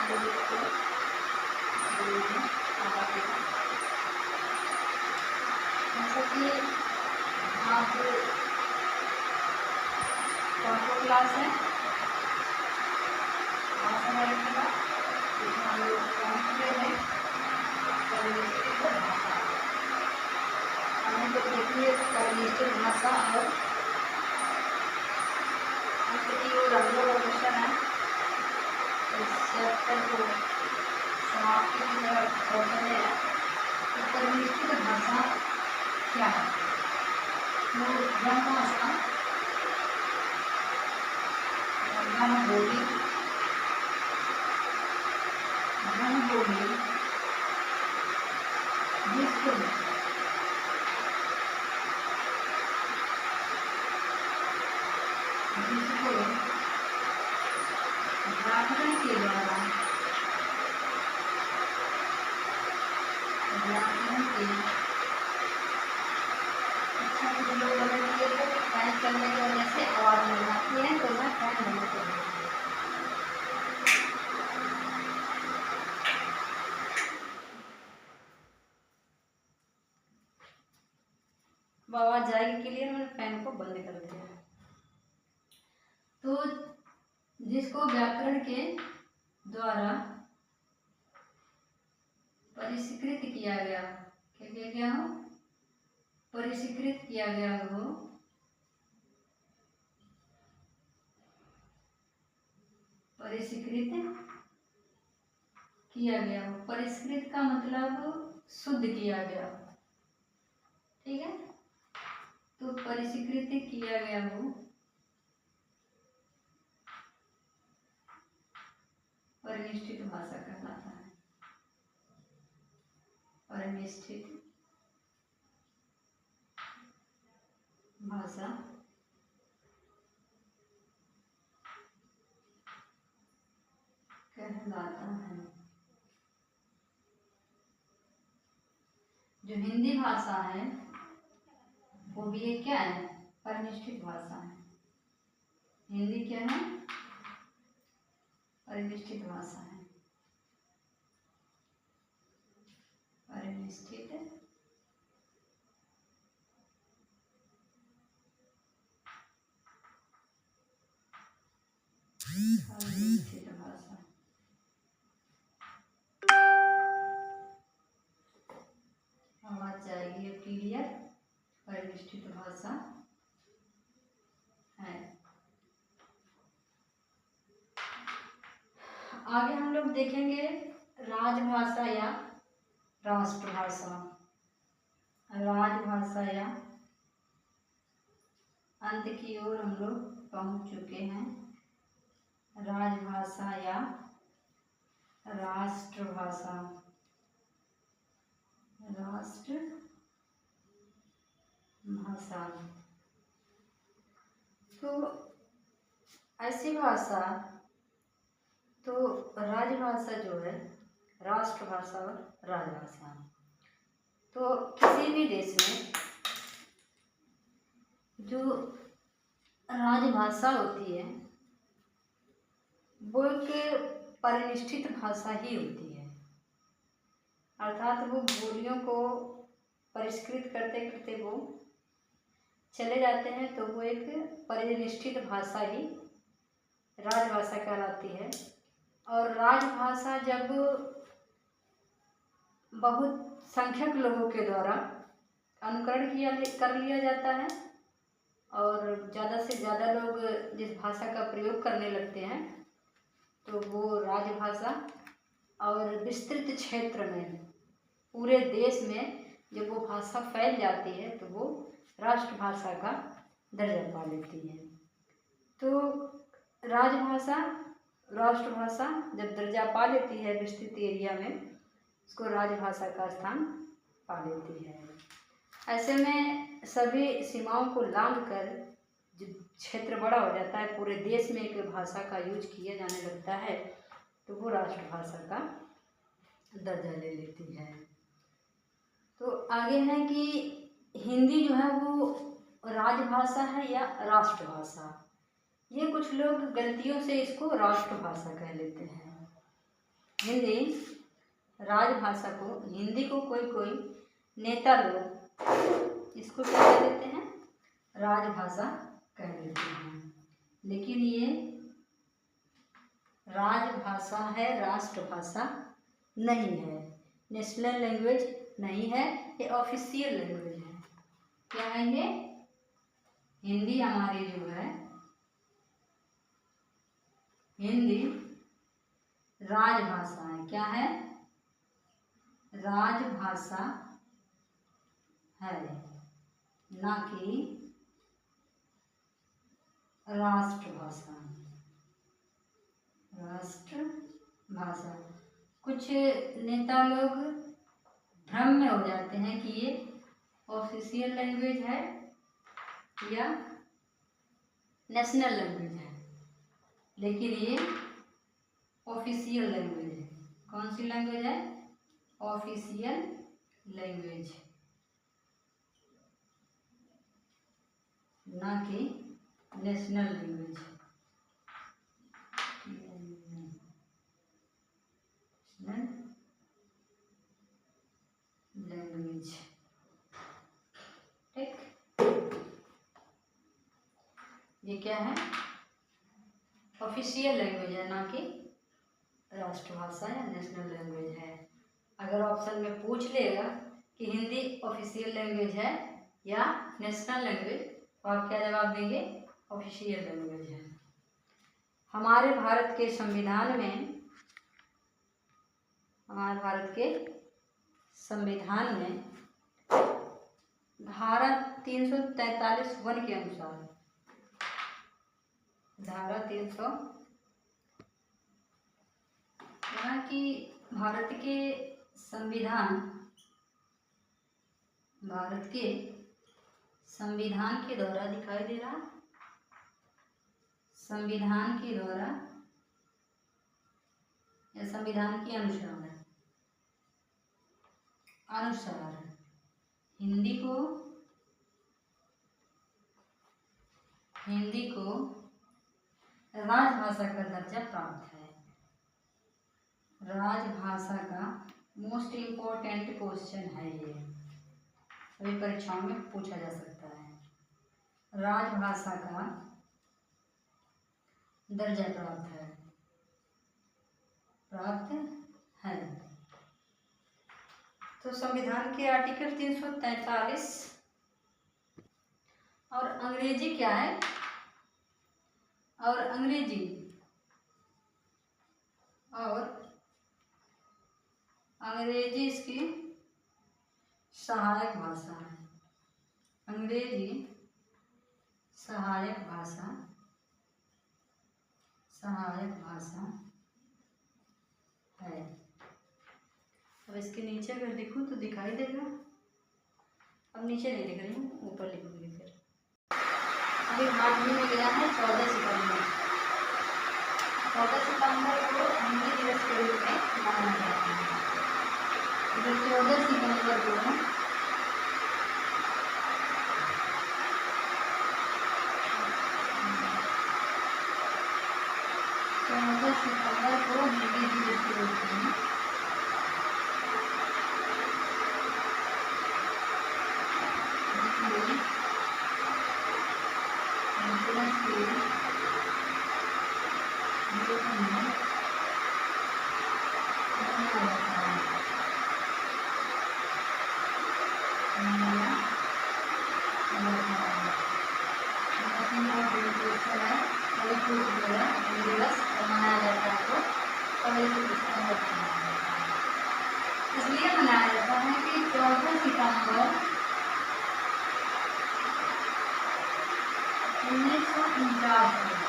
को बोलते हैं आधा पेड़ा। जैसा कि आप कौन क्लास है आज हमारे का जिसमें हम लोग पहुँच गए हैं परिनिष्ठित भाषा। हमें तो देखिए परिनिष्ठित भाषा और अंत की ओर हम लोग अग्रसर हैं। इस चैप्टर को समाप्ति की तरफ बढ़ रहे हैं। तो परिनिष्ठित भाषा क्या है? तो यह भाषा घनबोली जिसको व्याकरण के द्वारा अच्छा कुछ लोग गलत किए थे फैन करने की वजह से आवाज़ नहीं आती है, तो मैं फैन नहीं करूँगी। आवाज़ जाएगी क्लियर, मैंने फैन को बंद कर दिया। तो जिसको व्याकरण के द्वारा परिष्कृत किया गया, क्या किया गया हो? परिष्कृत किया गया हो, परिष्कृत किया गया हो। परिष्कृत का मतलब शुद्ध किया गया, ठीक है। तो परिष्कृत किया गया हो, परिनिष्ठित भाषा कहलाता है। परिनिष्ठित भाषा कहलाता है। जो हिंदी भाषा है वो भी एक क्या है? परिनिष्ठित भाषा है। हिंदी क्या है? परिनिष्ठित भाषा है। परिनिष्ठित परिनिष्ठित भाषा। आवाज जाएगी क्लियर। परिनिष्ठित भाषा है। आगे हम लोग देखेंगे राजभाषा या राष्ट्रभाषा। राजभाषा या अंत की ओर हम लोग पहुंच चुके हैं। राजभाषा या राष्ट्रभाषा। राष्ट्रभाषा तो ऐसी भाषा, तो राजभाषा जो है, राष्ट्रभाषा और राजभाषा, तो किसी भी देश में जो राजभाषा होती है वो एक परिनिष्ठित भाषा ही होती है। अर्थात वो बोलियों को परिष्कृत करते करते वो चले जाते हैं, तो वो एक परिनिष्ठित भाषा ही राजभाषा कहलाती है। और राजभाषा जब बहुत संख्यक लोगों के द्वारा अनुकरण कर लिया जाता है और ज़्यादा से ज़्यादा लोग जिस भाषा का प्रयोग करने लगते हैं तो वो राजभाषा, और विस्तृत क्षेत्र में पूरे देश में जब वो भाषा फैल जाती है तो वो राष्ट्रभाषा का दर्जा पा लेती है। तो राजभाषा, राष्ट्रभाषा जब दर्जा पा लेती है विस्तृत एरिया में, उसको राजभाषा का स्थान पा लेती है। ऐसे में सभी सीमाओं को लांघ कर जब क्षेत्र बड़ा हो जाता है, पूरे देश में एक भाषा का यूज किया जाने लगता है, तो वो राष्ट्रभाषा का दर्जा ले लेती है। तो आगे है कि हिंदी जो है वो राजभाषा है या राष्ट्रभाषा। ये कुछ लोग गलतियों से इसको राष्ट्रभाषा कह लेते हैं। हिंदी राजभाषा को, हिंदी को कोई कोई नेता लोग इसको क्या कह देते हैं, राजभाषा कह देते हैं। लेकिन ये राजभाषा है, राष्ट्रभाषा नहीं है, नेशनल लैंग्वेज नहीं है, ये ऑफिशियल लैंग्वेज है। क्या है ये? हिंदी हमारी जो है, हिंदी राजभाषा है। क्या है? राजभाषा है, ना कि राष्ट्रभाषा। राष्ट्रभाषा, कुछ नेता लोग भ्रम में हो जाते हैं कि ये ऑफिशियल लैंग्वेज है या नेशनल लैंग्वेज है, लेकिन ये ऑफिशियल लैंग्वेज है। कौन सी लैंग्वेज है? ऑफिशियल लैंग्वेज, ना कि नेशनल लैंग्वेज। नेशनल लैंग्वेज, ठीक। ये क्या है? ऑफिशियल लैंग्वेज है, ना कि राष्ट्रभाषा या नेशनल लैंग्वेज है। अगर ऑप्शन में पूछ लेगा कि हिंदी ऑफिशियल लैंग्वेज है या नेशनल लैंग्वेज, तो आप क्या जवाब देंगे? ऑफिशियल लैंग्वेज है। हमारे भारत के संविधान में, हमारे भारत के संविधान में धारा 343(1) के अनुसार, धारा 300, यहाँ की भारत के संविधान, भारत के संविधान के द्वारा दिखाई दे रहा, संविधान के द्वारा या संविधान के अनुसार हिंदी को राजभाषा का दर्जा प्राप्त है। राजभाषा का मोस्ट इम्पोर्टेंट क्वेश्चन है ये, सभी परीक्षाओं में पूछा जा सकता है। राजभाषा का दर्जा प्राप्त है। तो संविधान के आर्टिकल 343 और अंग्रेजी क्या है? और अंग्रेजी इसकी सहायक भाषा है। अंग्रेजी सहायक भाषा है। अब इसके नीचे अगर देखूं तो दिखाई देगा, अब नीचे नहीं लिख रही हूँ, ऊपर लिखूंगी फिर। अभी हाथ में गया है 14 सितंबर। 14 सितंबर को हिंदी दिवस के रूप में मनाया जाता है। 14 सितंबर को 14 सितंबर को हिंदी दिवस के रूप में दिवस मनाया जाता है। तो इसलिए मनाया जाता है कि 14 सितंबर 1949 को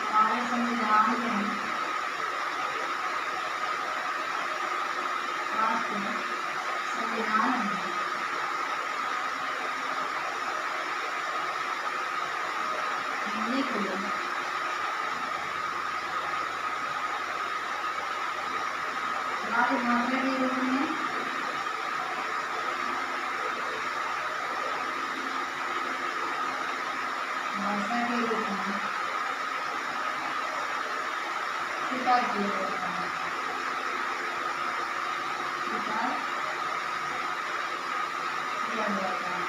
हमारे संविधान में संविधान में हिंदी को राजभाषा के रूप में स्वीकार किया जाता है, स्वीकार किया जाता है।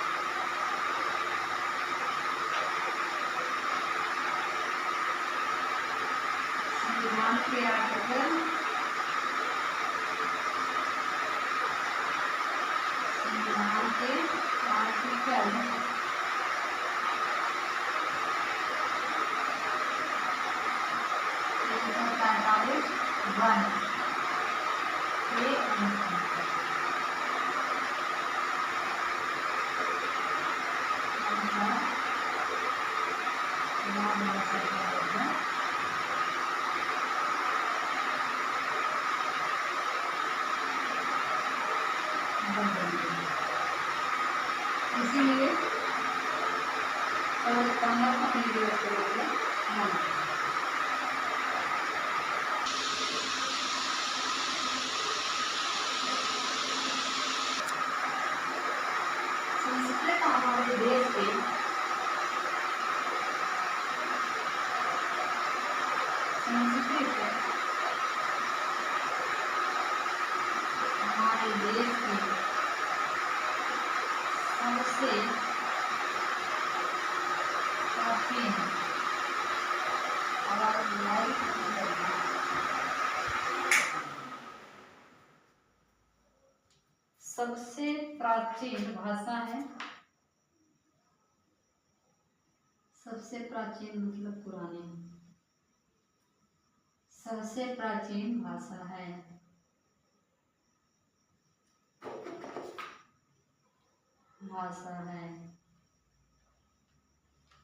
संविधान के आर्टिकल, संविधान के आर्टिकल 1 के इसीलिए अपनी जरूरत करेंगे। संस्कृत हमारे देश के संस्कृत हमारे देश की सबसे प्राचीन सबसे प्राचीन भाषा है। सबसे प्राचीन मतलब पुरानी, सबसे प्राचीन भाषा है।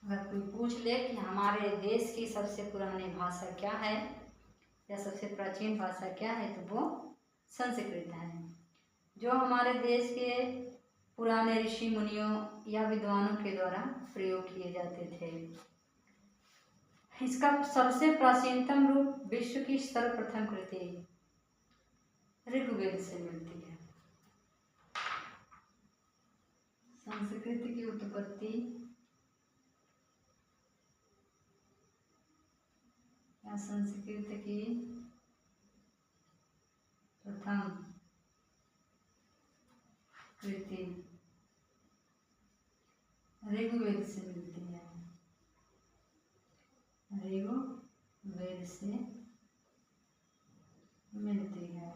अगर कोई पूछ ले कि हमारे देश की सबसे पुरानी भाषा क्या है या सबसे प्राचीन भाषा क्या है, तो वो संस्कृत है, जो हमारे देश के पुराने ऋषि मुनियों या विद्वानों के द्वारा प्रयोग किए जाते थे। इसका सबसे प्राचीनतम रूप विश्व की सर्वप्रथम कृति ऋग्वेद से मिलती है। संस्कृत की उत्पत्ति या संस्कृत की प्रथम कृति ऋग्वेद से मिलती है। ऋग्वेद से मिलती है।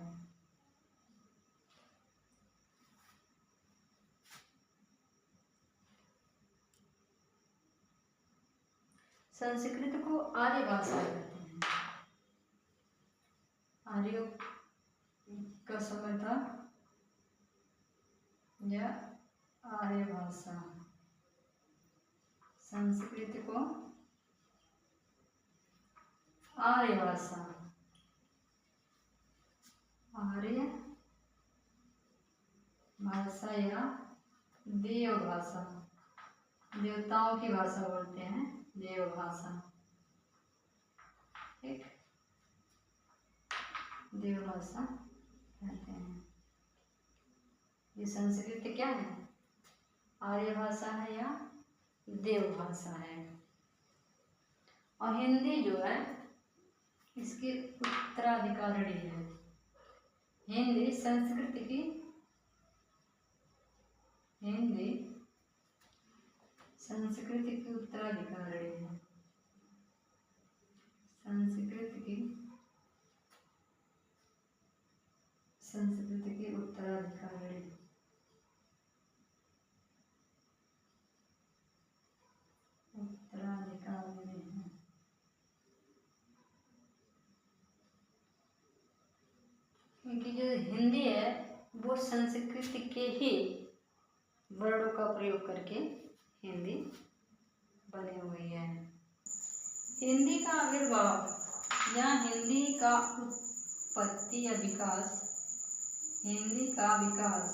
संस्कृत को आर्य भाषा कहते हैं। आर्य का समय था या आर्य भाषा। संस्कृत को आर्य भाषा, आर्य भाषा या देव भाषा, देवताओं की भाषा बोलते हैं, देव भाषा। ठीक, देव भाषा कहते हैं। ये संस्कृत क्या है? आर्य भाषा है या देव भाषा है। और हिंदी जो है इसकी उत्तराधिकारी है। हिंदी संस्कृत की, हिंदी संस्कृत की उत्तराधिकारी है। संस्कृत की उत्तराधिकारी है। क्योंकि जो हिंदी है वो संस्कृत के ही वर्णों का प्रयोग करके हिंदी बनी हुई है। हिंदी का आविर्भाव या हिंदी का उत्पत्ति या विकास, हिंदी का विकास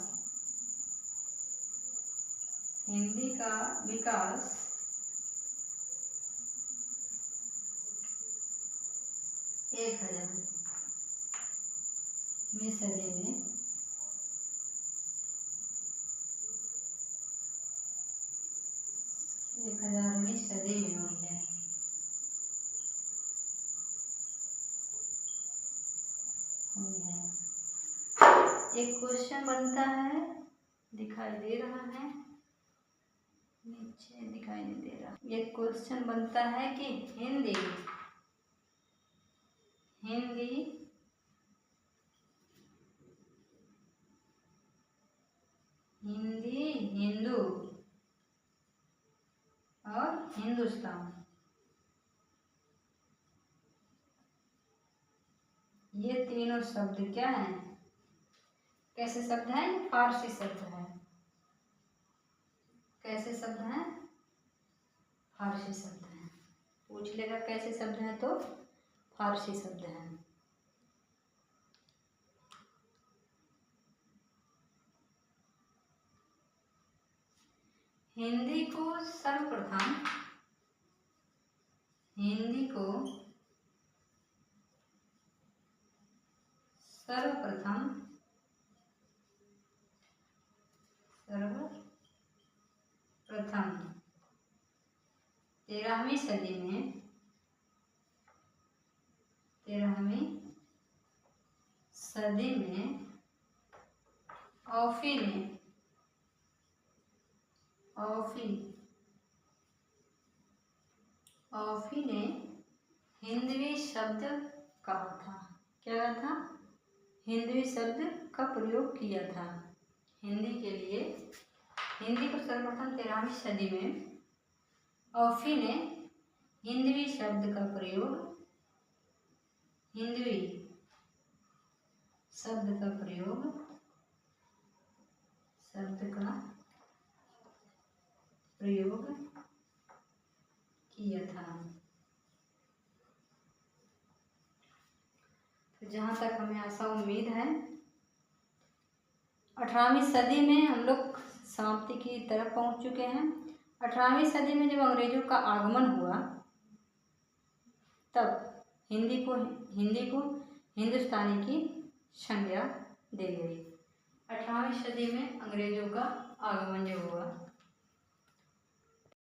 1000वीं सदी में हुई है। हुई है। एक क्वेश्चन बनता है, दिखाई दे रहा है, नीचे दिखाई नहीं दे रहा। एक क्वेश्चन बनता है कि हिंदी हिंदू और हिंदुस्तान, ये तीनों शब्द क्या हैं? कैसे शब्द हैं? ये फारसी शब्द हैं। कैसे शब्द हैं? फारसी शब्द हैं। पूछ लेगा कैसे शब्द हैं तो फारसी शब्द हैं। हिंदी को सर्वप्रथम सर्वप्रथम 13वीं सदी में ऑफी ने हिंदवी शब्द कहा था। क्या कहा था? हिंदवी शब्द का प्रयोग किया था। हिंदी के लिए हिंदी को सर्वप्रथम 13वीं सदी में ऑफी ने हिंदवी शब्द का प्रयोग किया था। तो जहाँ तक हमें आशा उम्मीद है 18वीं सदी में हम लोग समाप्ति की तरफ पहुँच चुके हैं। 18वीं सदी में जब अंग्रेजों का आगमन हुआ तब हिंदी को हिंदुस्तानी की संज्ञा दी गई। 18वीं सदी में अंग्रेजों का आगमन जो हुआ